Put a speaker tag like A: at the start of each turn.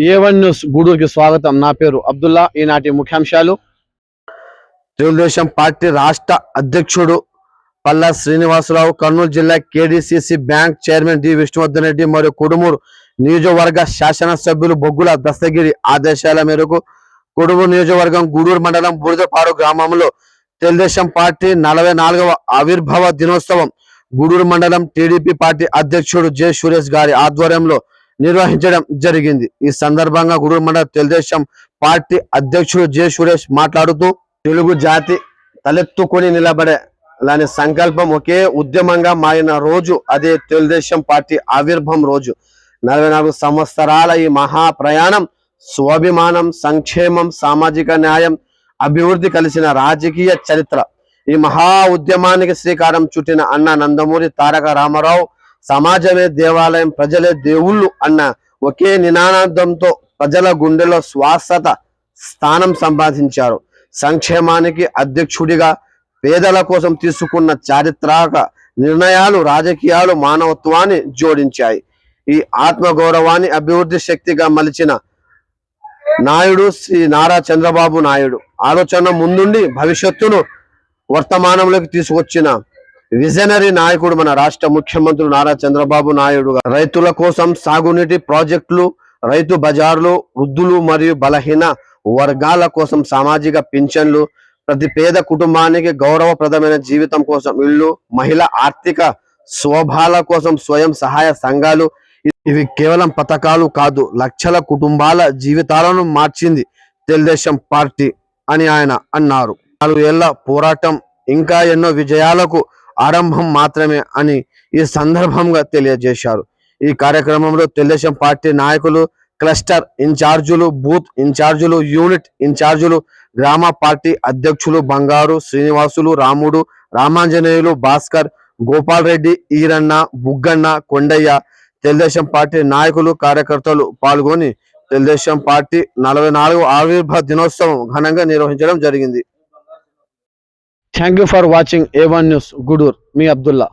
A: A1 news గూడూరుకి స్వాగతం. నా పేరు అబ్దుల్లా. ఈనాటి ముఖ్యాంశాలు. తెలుగుదేశం పార్టీ రాష్ట్ర అధ్యక్షుడు పల్లా శ్రీనివాసరావు, కర్నూలు జిల్లా KDCC bank chairman D Vishnuvardhan Reddy మరియు కుడుమూరు నియోజకవర్గ శాసనసభ్యులు బొగ్గుల దస్తగిరి ఆదేశాల మేరకు కుడుమూరు నియోజకవర్గం గూడూరు మండలం బూడిదపాడు గ్రామంలో తెలుగుదేశం పార్టీ 44వ ఆవిర్భావ దినోత్సవం గూడూరు మండలం టీడీపీ పార్టీ అధ్యక్షుడు జె సురేష్ గారి ఆధ్వర్యంలో నిర్వహించడం జరిగింది. ఈ సందర్భంగా గూడూరు మండల తెలుగుదేశం పార్టీ అధ్యక్షుడు జె సురేష్ మాట్లాడుతూ, తెలుగు జాతి తలెత్తుకొని నిలబడే లాని సంకల్పం ఒకే ఉద్యమంగా మారిన రోజు అదే తెలుగుదేశం పార్టీ ఆవిర్భావం రోజు. 44 సంవత్సరాల ఈ మహా ప్రయాణం స్వాభిమానం, సంక్షేమం, సామాజిక న్యాయం, అభివృద్ధి కలిసిన రాజకీయ చరిత్ర. ఈ మహా ఉద్యమానికి శ్రీకారం చుట్టిన అన్న నందమూరి తారక రామారావు సమాజమే దేవాలయం, ప్రజలే దేవుళ్ళు అన్న ఒకే నినాదంతో ప్రజల గుండెలో శాశ్వత స్థానం సంపాదించారు. సంక్షేమానికి అధ్యక్షుడిగా పేదల కోసం తీసుకున్న చారిత్రక నిర్ణయాలు రాజకీయాలు మానవత్వాన్ని జోడించాయి. ఈ ఆత్మగౌరవాన్ని అభివృద్ధి శక్తిగా మలిచిన నాయుడు శ్రీ నారా చంద్రబాబు నాయుడు ఆలోచన ముందుండి భవిష్యత్తును వర్తమానంలోకి తీసుకొచ్చిన విజనరీ నాయకుడు మన రాష్ట్ర ముఖ్యమంత్రి నారా చంద్రబాబు నాయుడు. రైతుల కోసం సాగునీటి ప్రాజెక్టులు, రైతు బజార్లు, వృద్ధులు మరియు బలహీన వర్గాల కోసం సామాజిక పింఛన్లు, ప్రతి పేద కుటుంబానికి గౌరవప్రదమైన జీవితం కోసం ఇళ్ళు, మహిళా ఆర్థిక శోభాల కోసం స్వయం సహాయ సంఘాలు. ఇవి కేవలం పథకాలు కాదు, లక్షల కుటుంబాల జీవితాలను మార్చింది తెలుగుదేశం పార్టీ అని ఆయన అన్నారు. 4 ఏళ్ల పోరాటం ఇంకా ఎన్నో విజయాలకు ఆరంభం మాత్రమే అని ఈ సందర్భంగా తెలియజేశారు. ఈ కార్యక్రమంలో తెలుగుదేశం పార్టీ నాయకులు, క్లస్టర్ ఇన్ఛార్జీలు, బూత్ ఇన్ఛార్జీలు, యూనిట్ ఇన్ఛార్జీలు, గ్రామ పార్టీ అధ్యక్షులు బంగారు, శ్రీనివాసులు, రాముడు, రామాంజనేయులు, భాస్కర్, గోపాల్ రెడ్డి, ఈరన్న, బుగ్గన్న, కొండయ్య, తెలుగుదేశం పార్టీ నాయకులు, కార్యకర్తలు పాల్గొని తెలుగుదేశం పార్టీ 44వ ఆవిర్భావ దినోత్సవం ఘనంగా నిర్వహించడం జరిగింది. Thank you for watching A1 news Gudur. మీ అబ్దుల్లా.